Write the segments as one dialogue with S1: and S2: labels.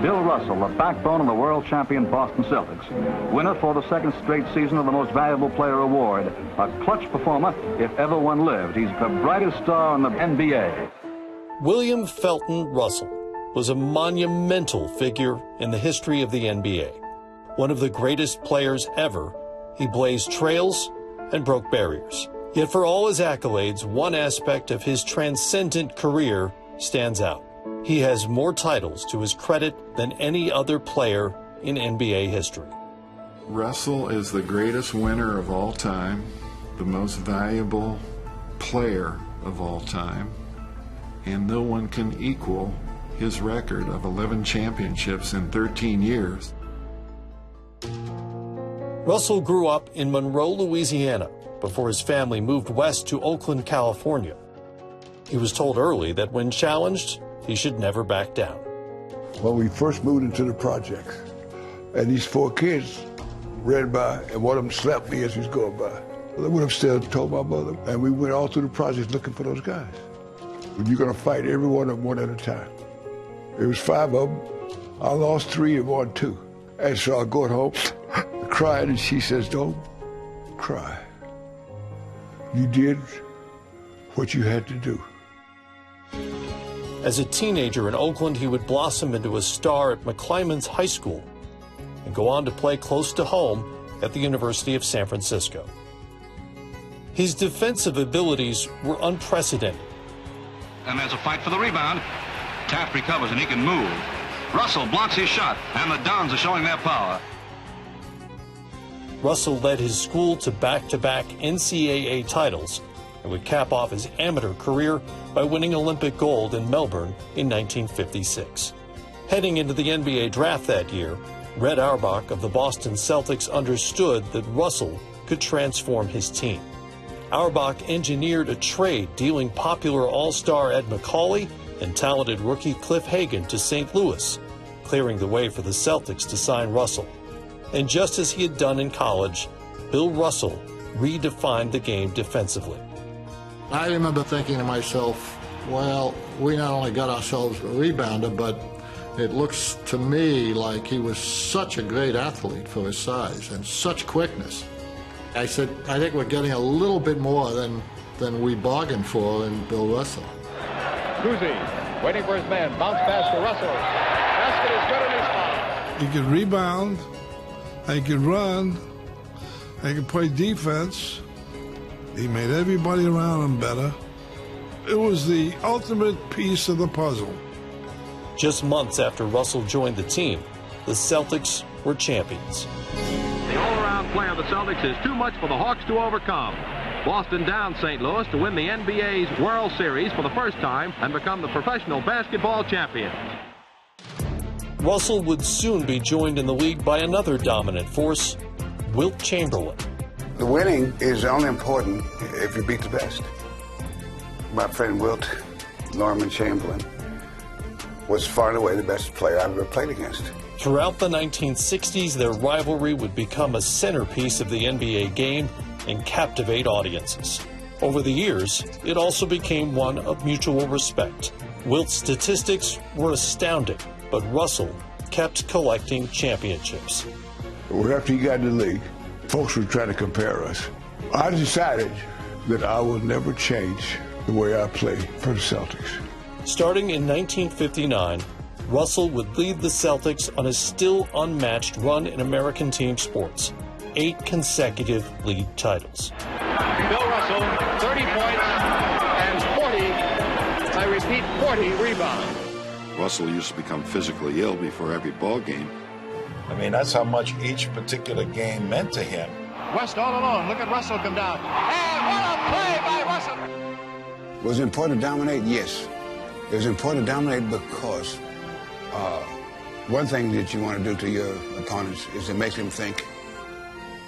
S1: Bill Russell, the backbone of the world champion Boston Celtics. Winner for the second straight season of the Most Valuable Player Award. A clutch performer, if ever one lived. He's the brightest star in the NBA.
S2: William Felton Russell was a monumental figure in the history of the NBA. One of the greatest players ever, he blazed trails and broke barriers. Yet for all his accolades, one aspect of his transcendent career stands out. He has more titles to his credit than any other player in NBA history.
S3: Russell is the greatest winner of all time, the most valuable player of all time, and no one can equal his record of 11 championships in 13 years.
S2: Russell grew up in Monroe, Louisiana, before his family moved west to Oakland, California. He was told early that when challenged, he should never back down.
S4: When we first moved into the projects, and these 4 kids ran by, and one of them slapped me as he was going by. I went upstairs and told my mother, and we went all through the projects looking for those guys. You're gonna fight every one of them one at a time. There was 5 of them. I lost 3 and won 2. And so I go home, crying, and she says, "Don't cry. You did what you had to do."
S2: As a teenager in Oakland, he would blossom into a star at McClymonds High School and go on to play close to home at the University of San Francisco. His defensive abilities were unprecedented.
S5: And there's a fight for the rebound. Taft recovers and he can move. Russell blocks his shot, and the Dons are showing their power.
S2: Russell led his school to back-to-back NCAA titles and would cap off his amateur career by winning Olympic gold in Melbourne in 1956. Heading into the NBA draft that year, Red Auerbach of the Boston Celtics understood that Russell could transform his team. Auerbach engineered a trade dealing popular all-star Ed Macauley and talented rookie Cliff Hagan to St. Louis, clearing the way for the Celtics to sign Russell. And just as he had done in college, Bill Russell redefined the game defensively.
S6: I remember thinking to myself, well, we not only got ourselves a rebounder, but it looks to me like he was such a great athlete for his size and such quickness. I said, I think we're getting a little bit more than we bargained for in Bill Russell.
S7: Kuzi waiting for his man, bounce pass to Russell. Basket is good and he's fouled.
S8: He could rebound, he could run, he could play defense. He made everybody around him better. It was the ultimate piece of the puzzle.
S2: Just months after Russell joined the team, the Celtics were champions.
S7: The all-around play of the Celtics is too much for the Hawks to overcome. Boston downs St. Louis to win the NBA's World Series for the first time and become the professional basketball champions.
S2: Russell would soon be joined in the league by another dominant force, Wilt Chamberlain.
S9: The winning is only important if you beat the best. My friend Wilt Norman Chamberlain was far and away the best player I've ever played against.
S2: Throughout the 1960s, their rivalry would become a centerpiece of the NBA game and captivate audiences. Over the years, it also became one of mutual respect. Wilt's statistics were astounding, but Russell kept collecting championships.
S4: After he got in the league, folks were trying to compare us. I decided that I will never change the way I play for the Celtics.
S2: Starting in 1959, Russell would lead the Celtics on a still unmatched run in American team sports. 8 consecutive league titles.
S7: Bill Russell, 30 points and 40 rebounds.
S3: Russell used to become physically ill before every ball game.
S10: I mean, that's how much each particular game meant to him.
S7: West all alone. Look at Russell come down. And what a play by Russell!
S9: Was it important to dominate? Yes. It was important to dominate because one thing that you want to do to your opponents is to make them think,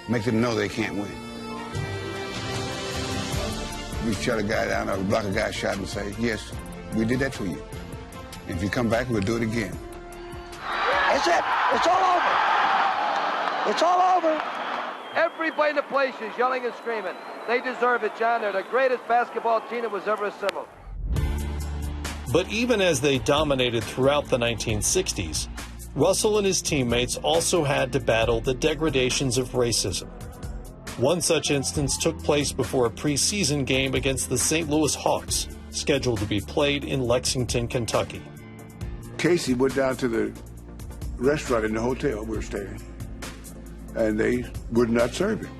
S9: make them know they can't win. We shut a guy down or block a guy's shot and say, yes, we did that for you. If you come back, we'll do it again.
S11: That's it. It's all over. It's all over. Everybody in the place is yelling and screaming. They deserve it, John. They're the greatest basketball team that was ever assembled.
S2: But even as they dominated throughout the 1960s, Russell and his teammates also had to battle the degradations of racism. One such instance took place before a preseason game against the St. Louis Hawks, scheduled to be played in Lexington, Kentucky.
S4: Casey went down to the restaurant in the hotel we were staying, and they would not serve him.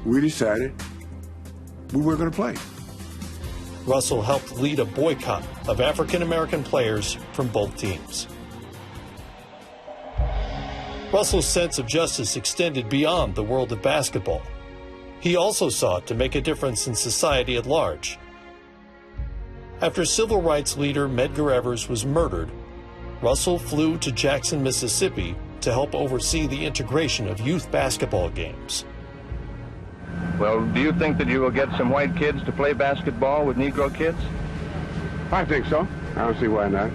S4: We decided we weren't going to play.
S2: Russell helped lead a boycott of African-American players from both teams. Russell's sense of justice extended beyond the world of basketball. He also sought to make a difference in society at large. After civil rights leader Medgar Evers was murdered, Russell flew to Jackson, Mississippi to help oversee the integration of youth basketball games.
S12: Well, do you think that you will get some white kids to play basketball with Negro kids?
S13: I think so. I don't see why not.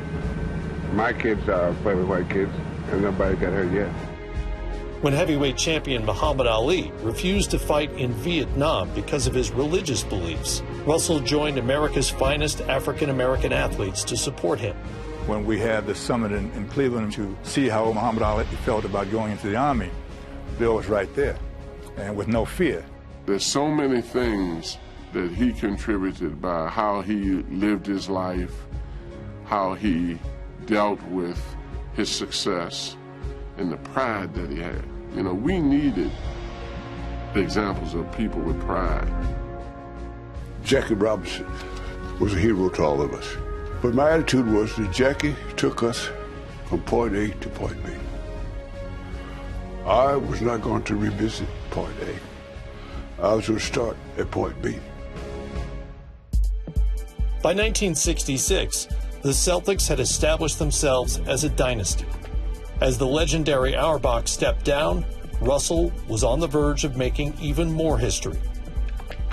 S13: My kids play with white kids, and nobody got hurt yet.
S2: When heavyweight champion Muhammad Ali refused to fight in Vietnam because of his religious beliefs, Russell joined America's finest African-American athletes to support him.
S14: When we had the summit in Cleveland to see how Muhammad Ali felt about going into the Army, Bill was right there, and with no fear.
S15: There's so many things that he contributed by how he lived his life, how he dealt with his success, and the pride that he had. You know, we needed examples of people with pride.
S4: Jackie Robinson was a hero to all of us. But my attitude was that Jackie took us from point A to point B. I was not going to revisit point A. I was going to start at point B.
S2: By 1966, the Celtics had established themselves as a dynasty. As the legendary Auerbach stepped down, Russell was on the verge of making even more history.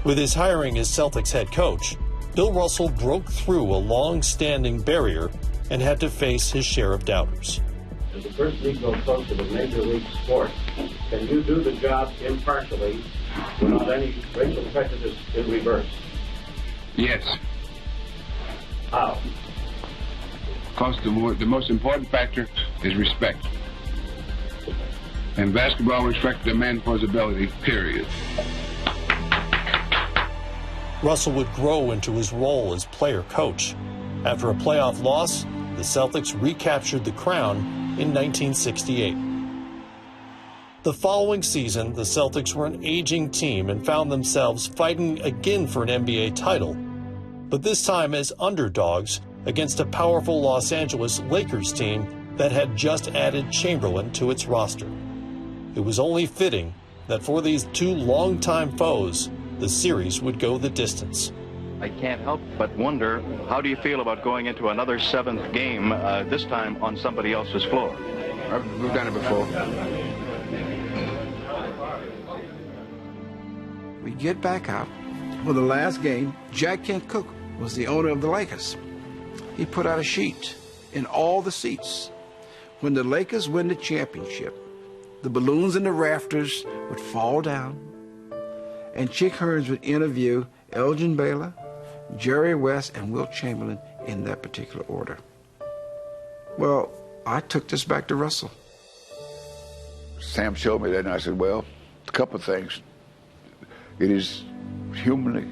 S2: With his hiring as Celtics head coach, Bill Russell broke through a long-standing barrier and had to face his share of doubters.
S16: As the first Negro coach of a major league sport, can you do the job impartially without any racial prejudice in reverse?
S13: Yes.
S16: How?
S13: Because the most important factor is respect. And basketball respects a man for his ability, period.
S2: Russell would grow into his role as player-coach. After a playoff loss, the Celtics recaptured the crown in 1968. The following season, the Celtics were an aging team and found themselves fighting again for an NBA title, but this time as underdogs against a powerful Los Angeles Lakers team that had just added Chamberlain to its roster. It was only fitting that for these two longtime foes, the series would go the distance.
S5: I can't help but wonder, how do you feel about going into another seventh game, this time on somebody else's floor?
S13: We've done it before.
S17: We get back out. For the last game, Jack Kent Cooke was the owner of the Lakers. He put out a sheet in all the seats. When the Lakers win the championship, the balloons in the rafters would fall down, and Chick Hearns would interview Elgin Baylor, Jerry West, and Wilt Chamberlain in that particular order. Well, I took this back to Russell.
S4: Sam showed me that, and I said, well, a couple of things. It is humanly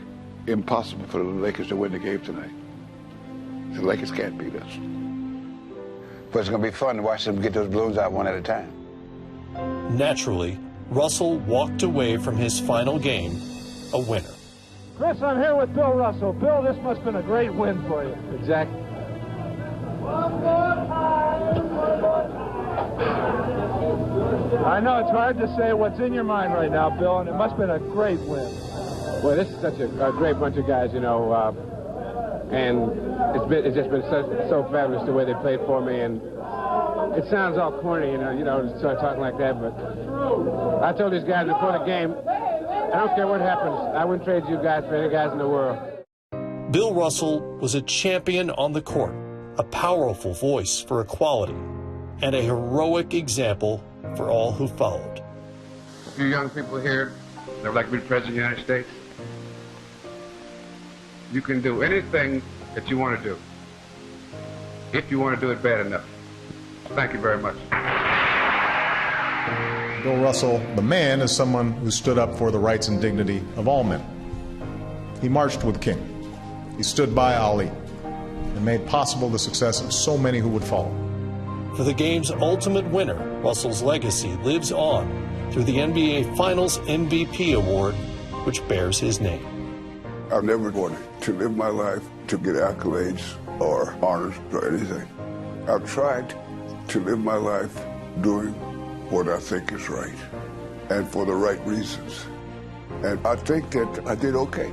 S4: impossible for the Lakers to win the game tonight. The Lakers can't beat us.
S9: But it's going to be fun to watch them get those balloons out one at a time.
S2: Naturally, Russell walked away from his final game a winner.
S18: Chris, I'm here with Bill Russell. Bill, this must have been a great win for you.
S16: Exactly.
S18: I know it's hard to say what's in your mind right now, Bill, and it must have been a great win.
S13: Boy, this is such a great bunch of guys, you know, and it's just been so fabulous the way they played for me, and it sounds all corny, you know, to start talking like that, but I told these guys before the game, I don't care what happens, I wouldn't trade you guys for any guys in the world.
S2: Bill Russell was a champion on the court, a powerful voice for equality, and a heroic example for all who followed.
S13: You young people here that would like to be president of the United States, you can do anything that you want to do, if you want to do it bad enough.
S19: Thank you very much.
S20: Bill Russell, the man, is someone who stood up for the rights and dignity of all men. He marched with King. He stood by Ali and made possible the success of so many who would follow.
S2: For the game's ultimate winner, Russell's legacy lives on through the NBA Finals MVP award, which bears his name.
S21: I've never wanted to live my life to get accolades or honors or anything. I've tried to live my life doing what I think is right and for the right reasons. And I think that I did okay.